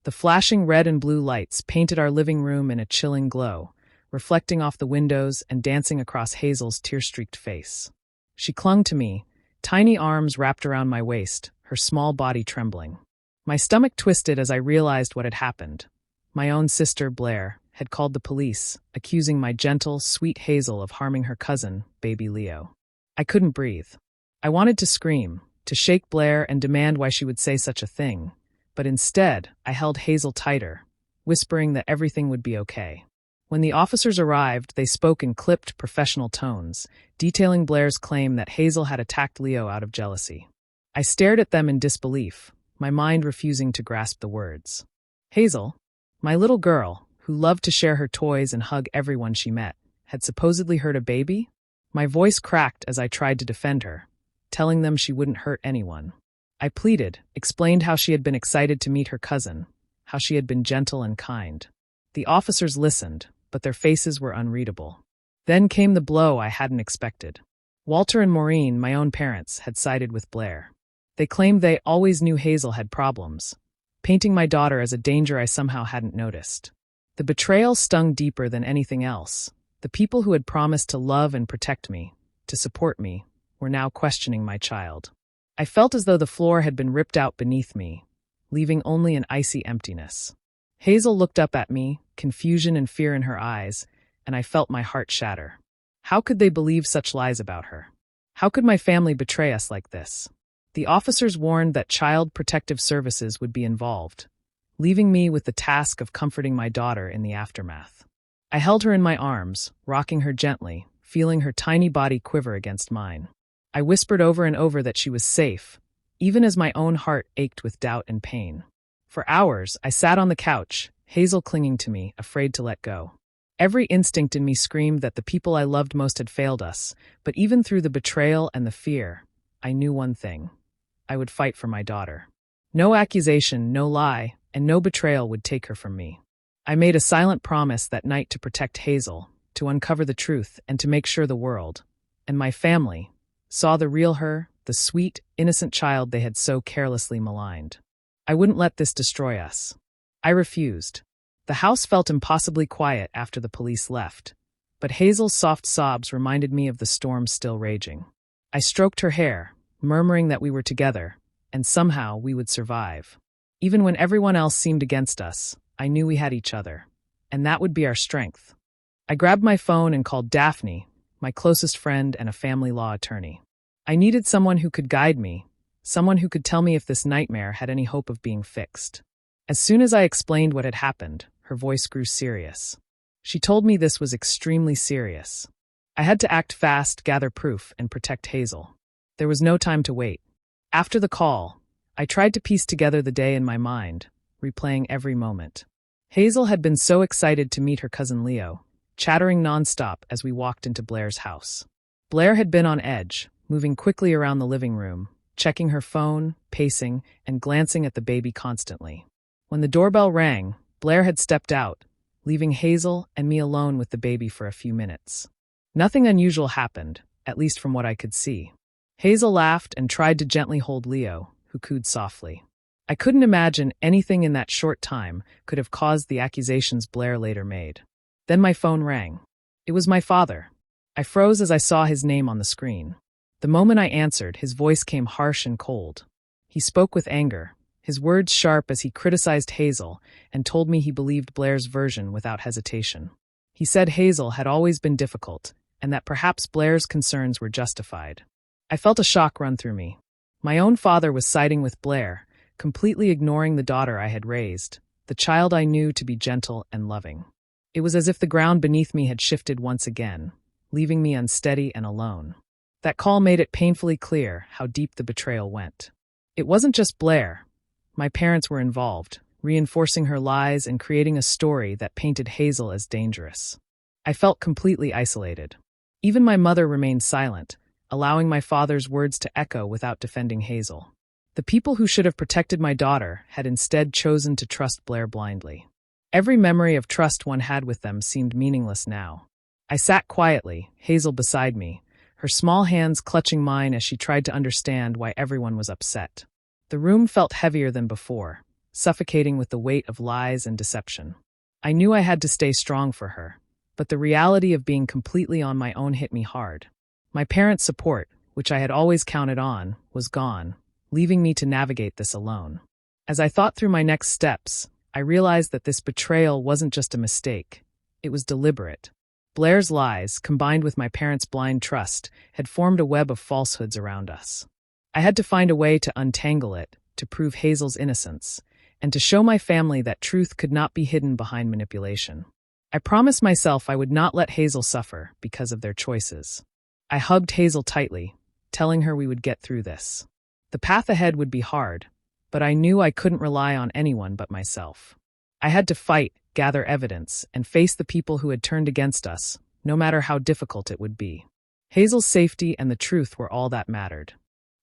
The flashing red and blue lights painted our living room in a chilling glow, reflecting off the windows and dancing across Hazel's tear-streaked face. She clung to me, tiny arms wrapped around my waist, her small body trembling. My stomach twisted as I realized what had happened. My own sister, Blair, had called the police, accusing my gentle, sweet Hazel of harming her cousin, baby Leo. I couldn't breathe. I wanted to scream, to shake Blair and demand why she would say such a thing. But instead, I held Hazel tighter, whispering that everything would be okay. When the officers arrived, they spoke in clipped, professional tones, detailing Blair's claim that Hazel had attacked Leo out of jealousy. I stared at them in disbelief, my mind refusing to grasp the words. Hazel, my little girl, who loved to share her toys and hug everyone she met, had supposedly hurt a baby? My voice cracked as I tried to defend her, telling them she wouldn't hurt anyone. I pleaded, explained how she had been excited to meet her cousin, how she had been gentle and kind. The officers listened, but their faces were unreadable. Then came the blow I hadn't expected. Walter and Maureen, my own parents, had sided with Blair. They claimed they always knew Hazel had problems, painting my daughter as a danger I somehow hadn't noticed. The betrayal stung deeper than anything else. The people who had promised to love and protect me, to support me, were now questioning my child. I felt as though the floor had been ripped out beneath me, leaving only an icy emptiness. Hazel looked up at me, confusion and fear in her eyes, and I felt my heart shatter. How could they believe such lies about her? How could my family betray us like this? The officers warned that Child Protective Services would be involved, leaving me with the task of comforting my daughter in the aftermath. I held her in my arms, rocking her gently, feeling her tiny body quiver against mine. I whispered over and over that she was safe, even as my own heart ached with doubt and pain. For hours, I sat on the couch, Hazel clinging to me, afraid to let go. Every instinct in me screamed that the people I loved most had failed us, but even through the betrayal and the fear, I knew one thing. I would fight for my daughter. No accusation, no lie, and no betrayal would take her from me. I made a silent promise that night to protect Hazel, to uncover the truth, and to make sure the world, and my family, saw the real her, the sweet, innocent child they had so carelessly maligned. I wouldn't let this destroy us. I refused. The house felt impossibly quiet after the police left, but Hazel's soft sobs reminded me of the storm still raging. I stroked her hair, murmuring that we were together, and somehow we would survive. Even when everyone else seemed against us, I knew we had each other, and that would be our strength. I grabbed my phone and called Daphne, my closest friend and a family law attorney. I needed someone who could guide me, someone who could tell me if this nightmare had any hope of being fixed. As soon as I explained what had happened, her voice grew serious. She told me this was extremely serious. I had to act fast, gather proof, and protect Hazel. There was no time to wait. After the call, I tried to piece together the day in my mind, replaying every moment. Hazel had been so excited to meet her cousin Leo, chattering nonstop as we walked into Blair's house. Blair had been on edge, moving quickly around the living room, checking her phone, pacing, and glancing at the baby constantly. When the doorbell rang, Blair had stepped out, leaving Hazel and me alone with the baby for a few minutes. Nothing unusual happened, at least from what I could see. Hazel laughed and tried to gently hold Leo, who cooed softly. I couldn't imagine anything in that short time could have caused the accusations Blair later made. Then my phone rang. It was my father. I froze as I saw his name on the screen. The moment I answered, his voice came harsh and cold. He spoke with anger, his words sharp as he criticized Hazel and told me he believed Blair's version without hesitation. He said Hazel had always been difficult and that perhaps Blair's concerns were justified. I felt a shock run through me. My own father was siding with Blair, completely ignoring the daughter I had raised, the child I knew to be gentle and loving. It was as if the ground beneath me had shifted once again, leaving me unsteady and alone. That call made it painfully clear how deep the betrayal went. It wasn't just Blair. My parents were involved, reinforcing her lies and creating a story that painted Hazel as dangerous. I felt completely isolated. Even my mother remained silent, allowing my father's words to echo without defending Hazel. The people who should have protected my daughter had instead chosen to trust Blair blindly. Every memory of trust one had with them seemed meaningless now. I sat quietly, Hazel beside me, her small hands clutching mine as she tried to understand why everyone was upset. The room felt heavier than before, suffocating with the weight of lies and deception. I knew I had to stay strong for her, but the reality of being completely on my own hit me hard. My parents' support, which I had always counted on, was gone, leaving me to navigate this alone. As I thought through my next steps, I realized that this betrayal wasn't just a mistake. It was deliberate. Blair's lies, combined with my parents' blind trust, had formed a web of falsehoods around us. I had to find a way to untangle it, to prove Hazel's innocence, and to show my family that truth could not be hidden behind manipulation. I promised myself I would not let Hazel suffer because of their choices. I hugged Hazel tightly, telling her we would get through this. The path ahead would be hard, but I knew I couldn't rely on anyone but myself. I had to fight, gather evidence, and face the people who had turned against us, no matter how difficult it would be. Hazel's safety and the truth were all that mattered.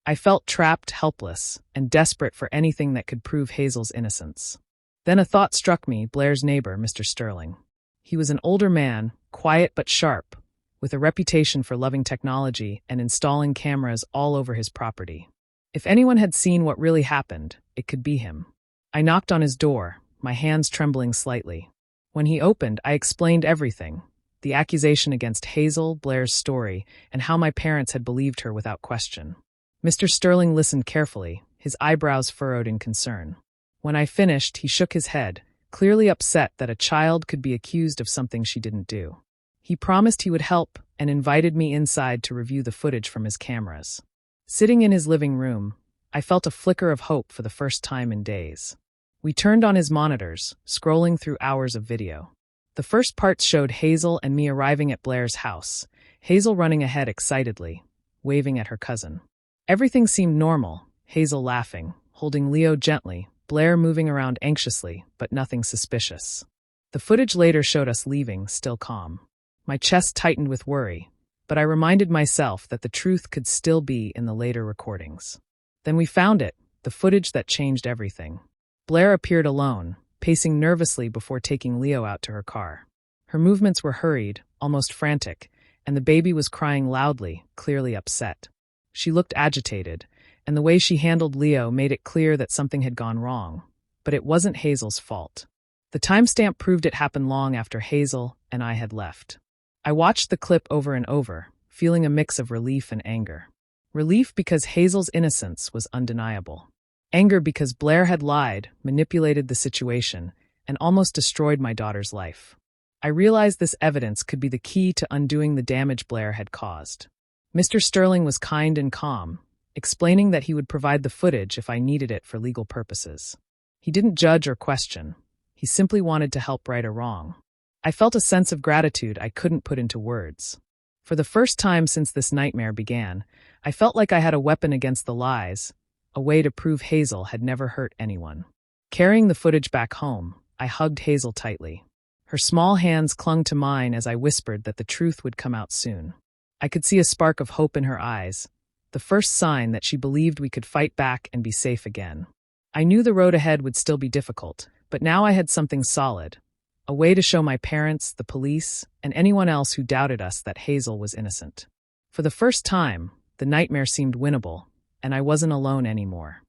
I felt trapped, helpless, and desperate for anything that could prove Hazel's innocence. Then a thought struck me: Blair's neighbor, Mr. Sterling. He was an older man, quiet but sharp, with a reputation for loving technology and installing cameras all over his property. If anyone had seen what really happened, it could be him. I knocked on his door, my hands trembling slightly. When he opened, I explained everything: the accusation against Hazel, Blair's story, and how my parents had believed her without question. Mr. Sterling listened carefully, his eyebrows furrowed in concern. When I finished, he shook his head, clearly upset that a child could be accused of something she didn't do. He promised he would help and invited me inside to review the footage from his cameras. Sitting in his living room, I felt a flicker of hope for the first time in days. We turned on his monitors, scrolling through hours of video. The first parts showed Hazel and me arriving at Blair's house, Hazel running ahead excitedly, waving at her cousin. Everything seemed normal: Hazel laughing, holding Leo gently, Blair moving around anxiously, but nothing suspicious. The footage later showed us leaving, still calm. My chest tightened with worry, but I reminded myself that the truth could still be in the later recordings. Then we found it, the footage that changed everything. Blair appeared alone, pacing nervously before taking Leo out to her car. Her movements were hurried, almost frantic, and the baby was crying loudly, clearly upset. She looked agitated, and the way she handled Leo made it clear that something had gone wrong. But it wasn't Hazel's fault. The timestamp proved it happened long after Hazel and I had left. I watched the clip over and over, feeling a mix of relief and anger. Relief because Hazel's innocence was undeniable. Anger because Blair had lied, manipulated the situation, and almost destroyed my daughter's life. I realized this evidence could be the key to undoing the damage Blair had caused. Mr. Sterling was kind and calm, explaining that he would provide the footage if I needed it for legal purposes. He didn't judge or question. He simply wanted to help right a wrong. I felt a sense of gratitude I couldn't put into words. For the first time since this nightmare began, I felt like I had a weapon against the lies, a way to prove Hazel had never hurt anyone. Carrying the footage back home, I hugged Hazel tightly. Her small hands clung to mine as I whispered that the truth would come out soon. I could see a spark of hope in her eyes, the first sign that she believed we could fight back and be safe again. I knew the road ahead would still be difficult, but now I had something solid, a way to show my parents, the police, and anyone else who doubted us that Hazel was innocent. For the first time, the nightmare seemed winnable, and I wasn't alone anymore.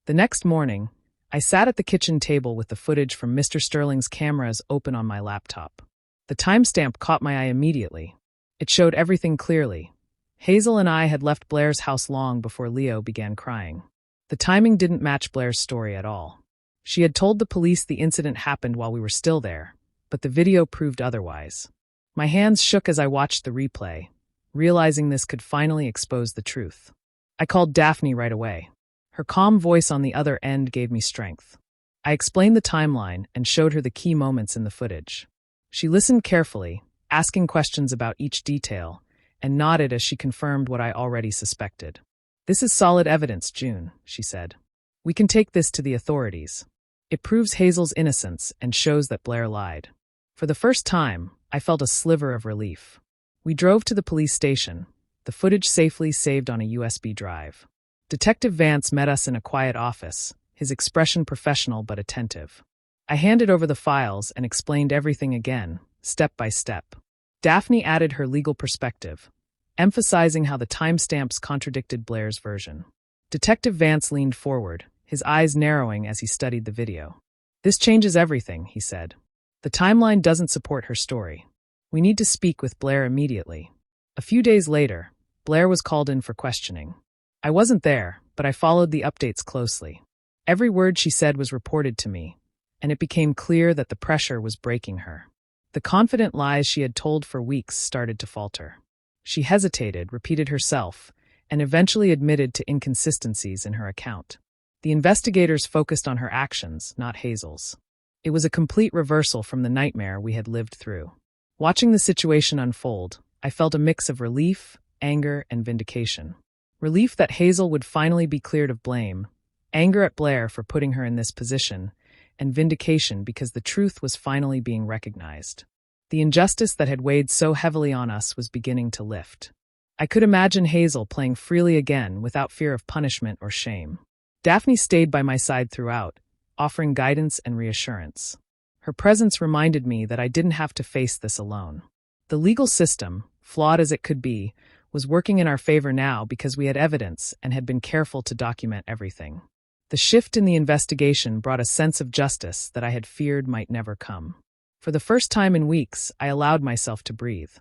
The next morning, I sat at the kitchen table with the footage from Mr. Sterling's cameras open on my laptop. The timestamp caught my eye immediately. It showed everything clearly. Hazel and I had left Blair's house long before Leo began crying. The timing didn't match Blair's story at all. She had told the police the incident happened while we were still there, but the video proved otherwise. My hands shook as I watched the replay, realizing this could finally expose the truth. I called Daphne right away. Her calm voice on the other end gave me strength. I explained the timeline and showed her the key moments in the footage. She listened carefully, asking questions about each detail, and nodded as she confirmed what I already suspected. "This is solid evidence, June," she said. "We can take this to the authorities. It proves Hazel's innocence and shows that Blair lied." For the first time, I felt a sliver of relief. We drove to the police station, the footage safely saved on a USB drive. Detective Vance met us in a quiet office, his expression professional but attentive. I handed over the files and explained everything again, step by step. Daphne added her legal perspective, emphasizing how the timestamps contradicted Blair's version. Detective Vance leaned forward, his eyes narrowing as he studied the video. "This changes everything," he said. "The timeline doesn't support her story. We need to speak with Blair immediately." A few days later, Blair was called in for questioning. I wasn't there, but I followed the updates closely. Every word she said was reported to me, and it became clear that the pressure was breaking her. The confident lies she had told for weeks started to falter. She hesitated, repeated herself, and eventually admitted to inconsistencies in her account. The investigators focused on her actions, not Hazel's. It was a complete reversal from the nightmare we had lived through. Watching the situation unfold, I felt a mix of relief, anger, and vindication. Relief that Hazel would finally be cleared of blame, anger at Blair for putting her in this position, and vindication because the truth was finally being recognized. The injustice that had weighed so heavily on us was beginning to lift. I could imagine Hazel playing freely again without fear of punishment or shame. Daphne stayed by my side throughout, offering guidance and reassurance. Her presence reminded me that I didn't have to face this alone. The legal system, flawed as it could be, was working in our favor now because we had evidence and had been careful to document everything. The shift in the investigation brought a sense of justice that I had feared might never come. For the first time in weeks, I allowed myself to breathe.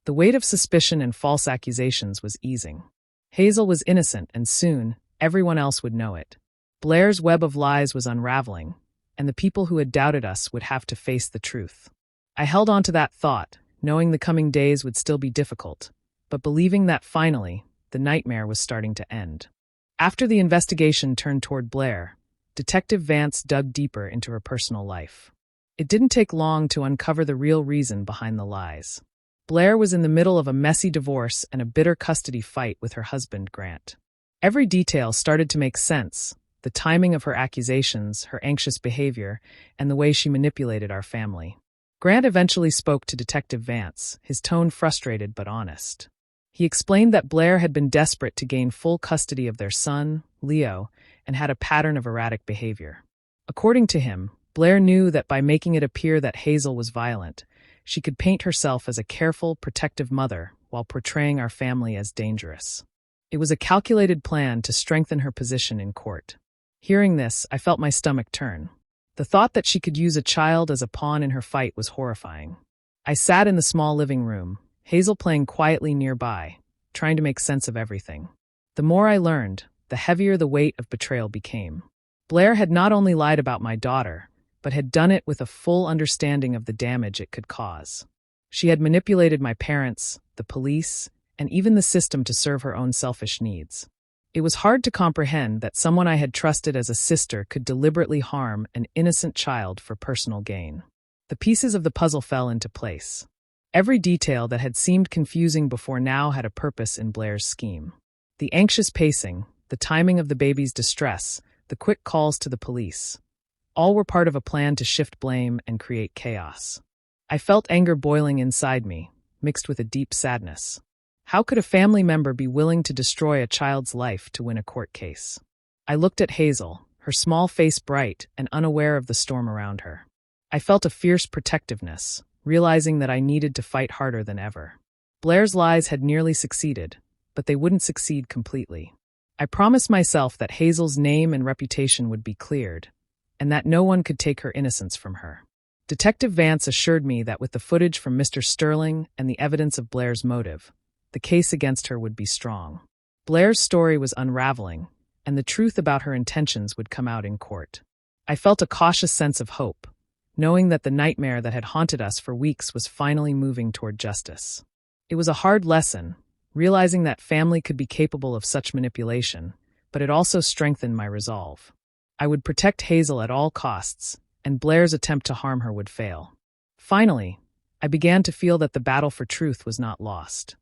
The weight of suspicion and false accusations was easing. Hazel was innocent, and soon, everyone else would know it. Blair's web of lies was unraveling, and the people who had doubted us would have to face the truth. I held on to that thought, knowing the coming days would still be difficult, but believing that finally, the nightmare was starting to end. After the investigation turned toward Blair, Detective Vance dug deeper into her personal life. It didn't take long to uncover the real reason behind the lies. Blair was in the middle of a messy divorce and a bitter custody fight with her husband, Grant. Every detail started to make sense: the timing of her accusations, her anxious behavior, and the way she manipulated our family. Grant eventually spoke to Detective Vance, his tone frustrated but honest. He explained that Blair had been desperate to gain full custody of their son, Leo, and had a pattern of erratic behavior. According to him, Blair knew that by making it appear that Hazel was violent, she could paint herself as a careful, protective mother while portraying our family as dangerous. It was a calculated plan to strengthen her position in court. Hearing this, I felt my stomach turn. The thought that she could use a child as a pawn in her fight was horrifying. I sat in the small living room, Hazel playing quietly nearby, trying to make sense of everything. The more I learned, the heavier the weight of betrayal became. Blair had not only lied about my daughter, but had done it with a full understanding of the damage it could cause. She had manipulated my parents, the police, and even the system to serve her own selfish needs. It was hard to comprehend that someone I had trusted as a sister could deliberately harm an innocent child for personal gain. The pieces of the puzzle fell into place. Every detail that had seemed confusing before now had a purpose in Blair's scheme. The anxious pacing, the timing of the baby's distress, the quick calls to the police. All were part of a plan to shift blame and create chaos. I felt anger boiling inside me, mixed with a deep sadness. How could a family member be willing to destroy a child's life to win a court case? I looked at Hazel, her small face bright and unaware of the storm around her. I felt a fierce protectiveness, realizing that I needed to fight harder than ever. Blair's lies had nearly succeeded, but they wouldn't succeed completely. I promised myself that Hazel's name and reputation would be cleared, and that no one could take her innocence from her. Detective Vance assured me that with the footage from Mr. Sterling and the evidence of Blair's motive, the case against her would be strong. Blair's story was unraveling, and the truth about her intentions would come out in court. I felt a cautious sense of hope, knowing that the nightmare that had haunted us for weeks was finally moving toward justice. It was a hard lesson, realizing that family could be capable of such manipulation, but it also strengthened my resolve. I would protect Hazel at all costs, and Blair's attempt to harm her would fail. Finally, I began to feel that the battle for truth was not lost.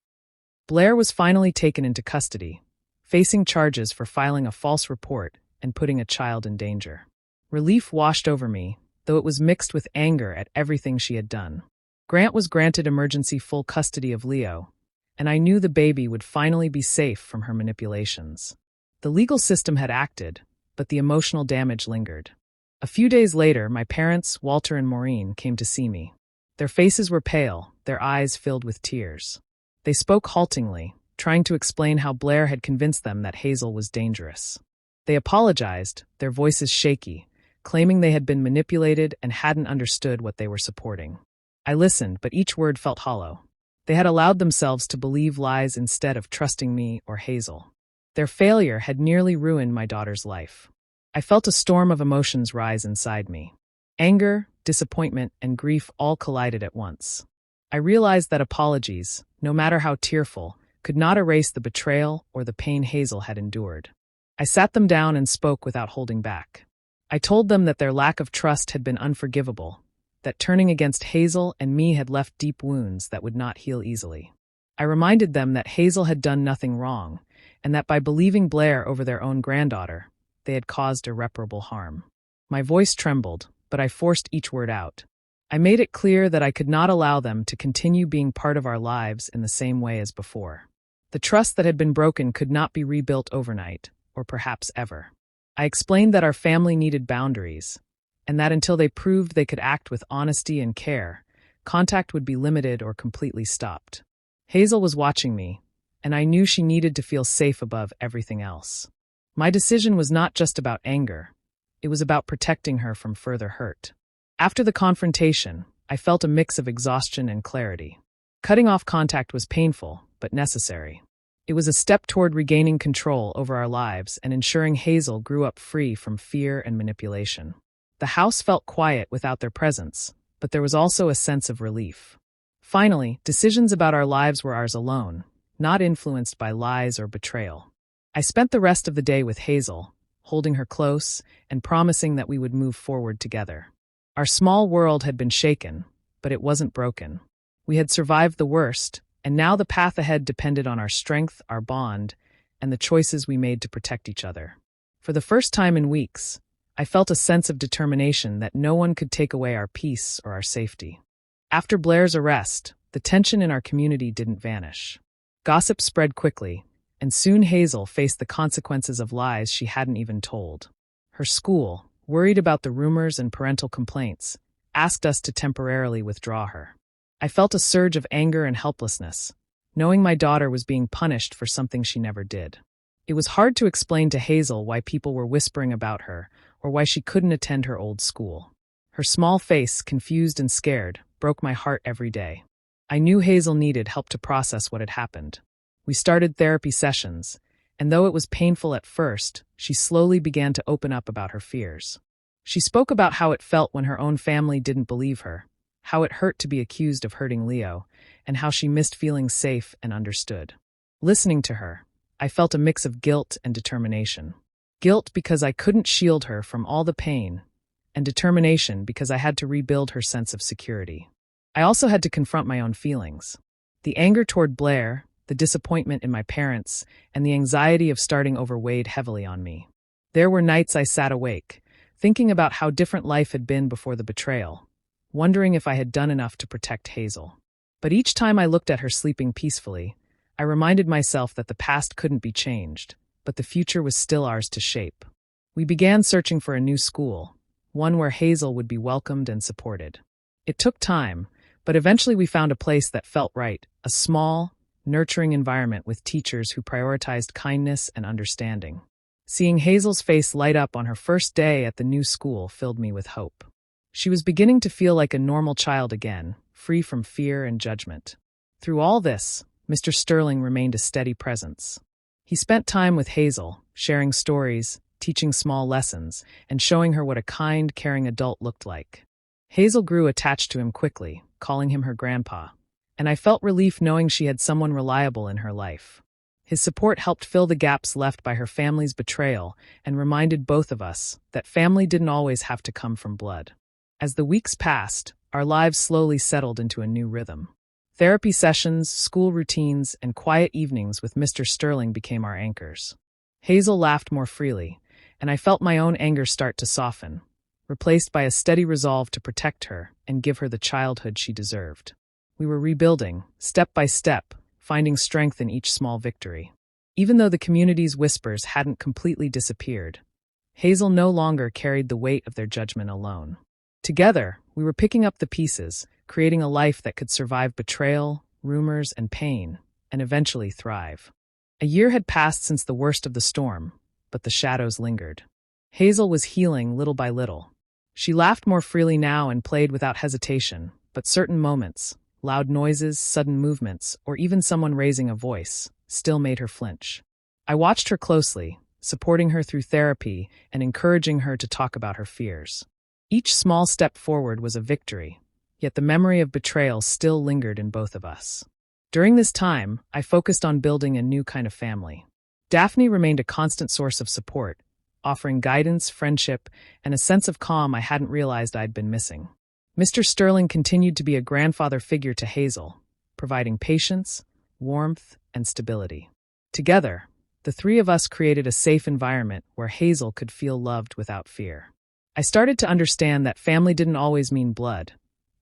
Blair was finally taken into custody, facing charges for filing a false report and putting a child in danger. Relief washed over me, though it was mixed with anger at everything she had done. Grant was granted emergency full custody of Leo, and I knew the baby would finally be safe from her manipulations. The legal system had acted, but the emotional damage lingered. A few days later, my parents, Walter and Maureen, came to see me. Their faces were pale, their eyes filled with tears. They spoke haltingly, trying to explain how Blair had convinced them that Hazel was dangerous. They apologized, their voices shaky, claiming they had been manipulated and hadn't understood what they were supporting. I listened, but each word felt hollow. They had allowed themselves to believe lies instead of trusting me or Hazel. Their failure had nearly ruined my daughter's life. I felt a storm of emotions rise inside me. Anger, disappointment, and grief all collided at once. I realized that apologies, no matter how tearful, could not erase the betrayal or the pain Hazel had endured. I sat them down and spoke without holding back. I told them that their lack of trust had been unforgivable, that turning against Hazel and me had left deep wounds that would not heal easily. I reminded them that Hazel had done nothing wrong, and that by believing Blair over their own granddaughter, they had caused irreparable harm. My voice trembled, but I forced each word out. I made it clear that I could not allow them to continue being part of our lives in the same way as before. The trust that had been broken could not be rebuilt overnight, or perhaps ever. I explained that our family needed boundaries, and that until they proved they could act with honesty and care, contact would be limited or completely stopped. Hazel was watching me, and I knew she needed to feel safe above everything else. My decision was not just about anger. It was about protecting her from further hurt. After the confrontation, I felt a mix of exhaustion and clarity. Cutting off contact was painful, but necessary. It was a step toward regaining control over our lives and ensuring Hazel grew up free from fear and manipulation. The house felt quiet without their presence, but there was also a sense of relief. Finally, decisions about our lives were ours alone, not influenced by lies or betrayal. I spent the rest of the day with Hazel, holding her close and promising that we would move forward together. Our small world had been shaken, but it wasn't broken. We had survived the worst, and now the path ahead depended on our strength, our bond, and the choices we made to protect each other. For the first time in weeks, I felt a sense of determination that no one could take away our peace or our safety. After Blair's arrest, the tension in our community didn't vanish. Gossip spread quickly, and soon Hazel faced the consequences of lies she hadn't even told. Her school, worried about the rumors and parental complaints, asked us to temporarily withdraw her. I felt a surge of anger and helplessness, knowing my daughter was being punished for something she never did. It was hard to explain to Hazel why people were whispering about her or why she couldn't attend her old school. Her small face, confused and scared, broke my heart every day. I knew Hazel needed help to process what had happened. We started therapy sessions, and though it was painful at first, she slowly began to open up about her fears. She spoke about how it felt when her own family didn't believe her, how it hurt to be accused of hurting Leo, and how she missed feeling safe and understood. Listening to her, I felt a mix of guilt and determination. Guilt because I couldn't shield her from all the pain, and determination because I had to rebuild her sense of security. I also had to confront my own feelings. The anger toward Blair, the disappointment in my parents, and the anxiety of starting over weighed heavily on me. There were nights I sat awake, thinking about how different life had been before the betrayal, wondering if I had done enough to protect Hazel. But each time I looked at her sleeping peacefully, I reminded myself that the past couldn't be changed, but the future was still ours to shape. We began searching for a new school, one where Hazel would be welcomed and supported. It took time, but eventually we found a place that felt right, a small, nurturing environment with teachers who prioritized kindness and understanding. Seeing Hazel's face light up on her first day at the new school filled me with hope. She was beginning to feel like a normal child again, free from fear and judgment. Through all this, Mr. Sterling remained a steady presence. He spent time with Hazel, sharing stories, teaching small lessons, and showing her what a kind, caring adult looked like. Hazel grew attached to him quickly, calling him her grandpa, and I felt relief knowing she had someone reliable in her life. His support helped fill the gaps left by her family's betrayal and reminded both of us that family didn't always have to come from blood. As the weeks passed, our lives slowly settled into a new rhythm. Therapy sessions, school routines, and quiet evenings with Mr. Sterling became our anchors. Hazel laughed more freely, and I felt my own anger start to soften, replaced by a steady resolve to protect her and give her the childhood she deserved. We were rebuilding, step by step, finding strength in each small victory. Even though the community's whispers hadn't completely disappeared, Hazel no longer carried the weight of their judgment alone. Together, we were picking up the pieces, creating a life that could survive betrayal, rumors, and pain, and eventually thrive. A year had passed since the worst of the storm, but the shadows lingered. Hazel was healing little by little. She laughed more freely now and played without hesitation, but certain moments, loud noises, sudden movements, or even someone raising a voice, still made her flinch. I watched her closely, supporting her through therapy and encouraging her to talk about her fears. Each small step forward was a victory, yet the memory of betrayal still lingered in both of us. During this time, I focused on building a new kind of family. Daphne remained a constant source of support, offering guidance, friendship, and a sense of calm I hadn't realized I'd been missing. Mr. Sterling continued to be a grandfather figure to Hazel, providing patience, warmth, and stability. Together, the three of us created a safe environment where Hazel could feel loved without fear. I started to understand that family didn't always mean blood.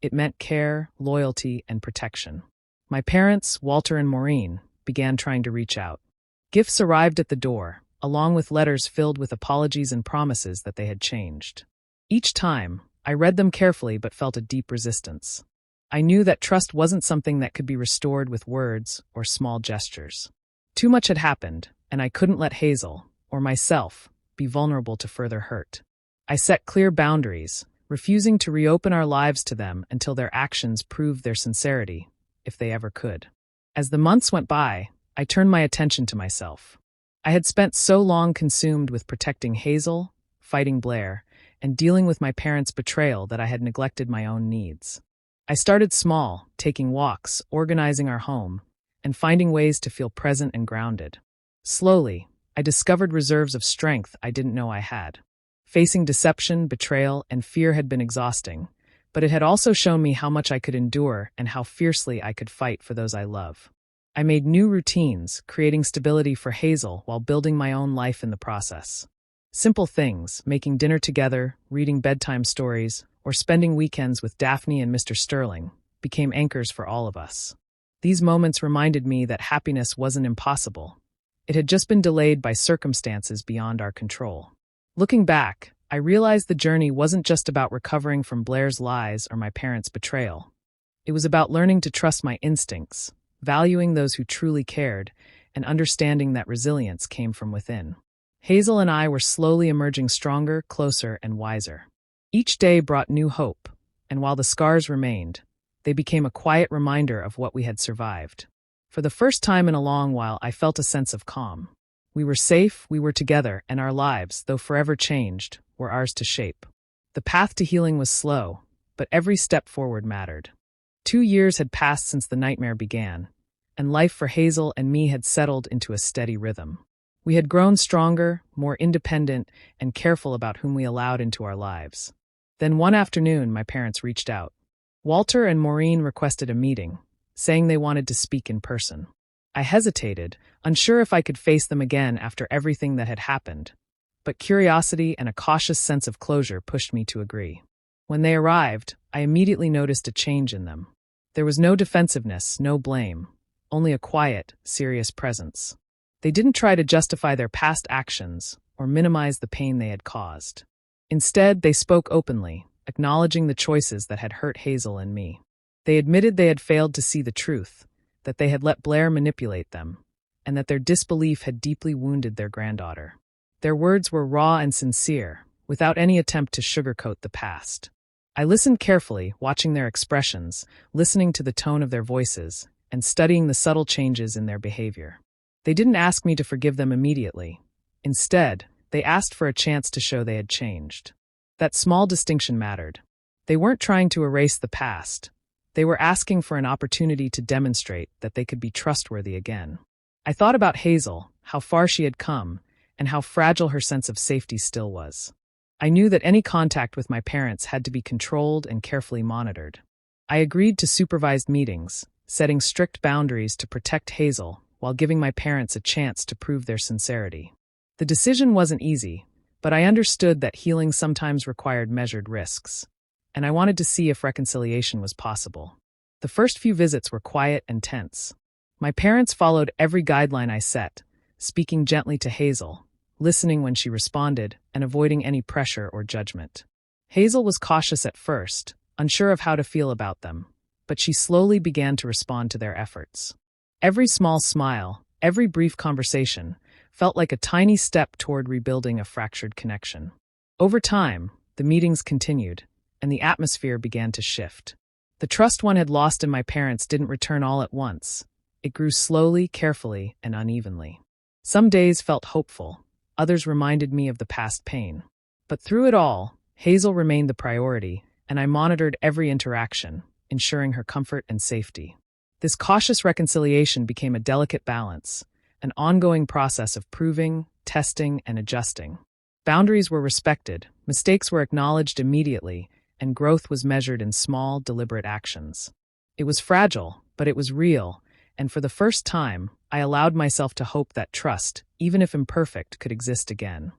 It meant care, loyalty, and protection. My parents, Walter and Maureen, began trying to reach out. Gifts arrived at the door, along with letters filled with apologies and promises that they had changed. Each time, I read them carefully but felt a deep resistance. I knew that trust wasn't something that could be restored with words or small gestures. Too much had happened, and I couldn't let Hazel, or myself, be vulnerable to further hurt. I set clear boundaries, refusing to reopen our lives to them until their actions proved their sincerity, if they ever could. As the months went by, I turned my attention to myself. I had spent so long consumed with protecting Hazel, fighting Blair, and dealing with my parents' betrayal that I had neglected my own needs. I started small, taking walks, organizing our home, and finding ways to feel present and grounded. Slowly, I discovered reserves of strength I didn't know I had. Facing deception, betrayal, and fear had been exhausting, but it had also shown me how much I could endure and how fiercely I could fight for those I love. I made new routines, creating stability for Hazel while building my own life in the process. Simple things, making dinner together, reading bedtime stories, or spending weekends with Daphne and Mr. Sterling, became anchors for all of us. These moments reminded me that happiness wasn't impossible. It had just been delayed by circumstances beyond our control. Looking back, I realized the journey wasn't just about recovering from Blair's lies or my parents' betrayal. It was about learning to trust my instincts, valuing those who truly cared, and understanding that resilience came from within. Hazel and I were slowly emerging stronger, closer, and wiser. Each day brought new hope, and while the scars remained, they became a quiet reminder of what we had survived. For the first time in a long while, I felt a sense of calm. We were safe, we were together, and our lives, though forever changed, were ours to shape. The path to healing was slow, but every step forward mattered. 2 years had passed since the nightmare began, and life for Hazel and me had settled into a steady rhythm. We had grown stronger, more independent, and careful about whom we allowed into our lives. Then one afternoon, my parents reached out. Walter and Maureen requested a meeting, saying they wanted to speak in person. I hesitated, unsure if I could face them again after everything that had happened, but curiosity and a cautious sense of closure pushed me to agree. When they arrived, I immediately noticed a change in them. There was no defensiveness, no blame, only a quiet, serious presence. They didn't try to justify their past actions or minimize the pain they had caused. Instead, they spoke openly, acknowledging the choices that had hurt Hazel and me. They admitted they had failed to see the truth, that they had let Blair manipulate them, and that their disbelief had deeply wounded their granddaughter. Their words were raw and sincere, without any attempt to sugarcoat the past. I listened carefully, watching their expressions, listening to the tone of their voices, and studying the subtle changes in their behavior. They didn't ask me to forgive them immediately. Instead, they asked for a chance to show they had changed. That small distinction mattered. They weren't trying to erase the past. They were asking for an opportunity to demonstrate that they could be trustworthy again. I thought about Hazel, how far she had come, and how fragile her sense of safety still was. I knew that any contact with my parents had to be controlled and carefully monitored. I agreed to supervised meetings, setting strict boundaries to protect Hazel while giving my parents a chance to prove their sincerity. The decision wasn't easy, but I understood that healing sometimes required measured risks, and I wanted to see if reconciliation was possible. The first few visits were quiet and tense. My parents followed every guideline I set, speaking gently to Hazel, listening when she responded, and avoiding any pressure or judgment. Hazel was cautious at first, unsure of how to feel about them, but she slowly began to respond to their efforts. Every small smile, every brief conversation, felt like a tiny step toward rebuilding a fractured connection. Over time, the meetings continued, and the atmosphere began to shift. The trust one had lost in my parents didn't return all at once. It grew slowly, carefully, and unevenly. Some days felt hopeful, others reminded me of the past pain. But through it all, Hazel remained the priority, and I monitored every interaction, ensuring her comfort and safety. This cautious reconciliation became a delicate balance, an ongoing process of proving, testing, and adjusting. Boundaries were respected, mistakes were acknowledged immediately, and growth was measured in small, deliberate actions. It was fragile, but it was real, and for the first time, I allowed myself to hope that trust, even if imperfect, could exist again.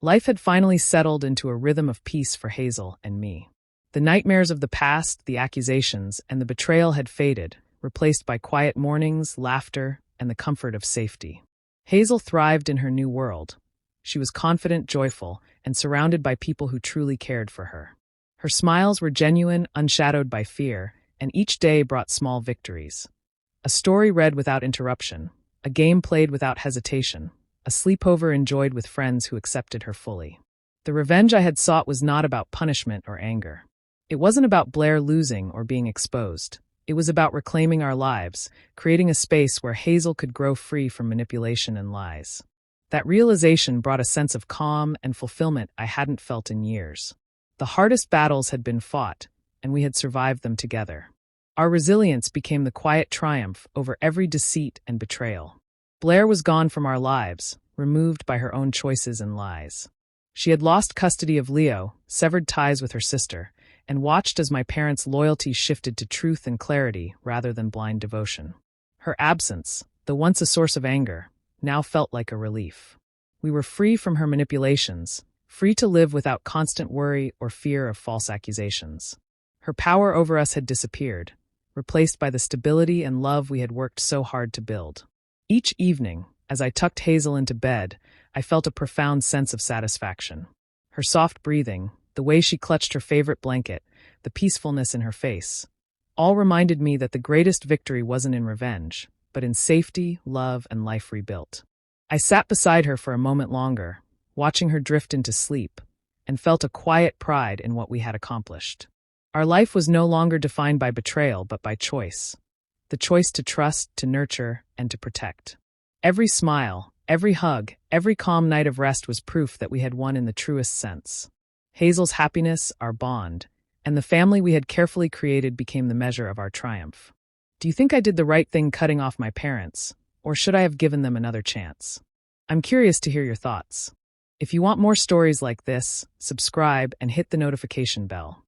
Life had finally settled into a rhythm of peace for Hazel and me. The nightmares of the past, the accusations, and the betrayal had faded, replaced by quiet mornings, laughter, and the comfort of safety. Hazel thrived in her new world. She was confident, joyful, and surrounded by people who truly cared for her. Her smiles were genuine, unshadowed by fear, and each day brought small victories. A story read without interruption, a game played without hesitation, a sleepover enjoyed with friends who accepted her fully. The revenge I had sought was not about punishment or anger. It wasn't about Blair losing or being exposed. It was about reclaiming our lives, creating a space where Hazel could grow free from manipulation and lies. That realization brought a sense of calm and fulfillment I hadn't felt in years. The hardest battles had been fought, and we had survived them together. Our resilience became the quiet triumph over every deceit and betrayal. Blair was gone from our lives, removed by her own choices and lies. She had lost custody of Leo, severed ties with her sister, and watched as my parents' loyalty shifted to truth and clarity rather than blind devotion. Her absence, though once a source of anger, now felt like a relief. We were free from her manipulations, free to live without constant worry or fear of false accusations. Her power over us had disappeared, replaced by the stability and love we had worked so hard to build. Each evening, as I tucked Hazel into bed, I felt a profound sense of satisfaction. Her soft breathing, the way she clutched her favorite blanket, the peacefulness in her face, all reminded me that the greatest victory wasn't in revenge, but in safety, love, and life rebuilt. I sat beside her for a moment longer, watching her drift into sleep, and felt a quiet pride in what we had accomplished. Our life was no longer defined by betrayal, but by choice. The choice to trust, to nurture, and to protect. Every smile, every hug, every calm night of rest was proof that we had won in the truest sense. Hazel's happiness, our bond, and the family we had carefully created became the measure of our triumph. Do you think I did the right thing cutting off my parents, or should I have given them another chance? I'm curious to hear your thoughts. If you want more stories like this, subscribe and hit the notification bell.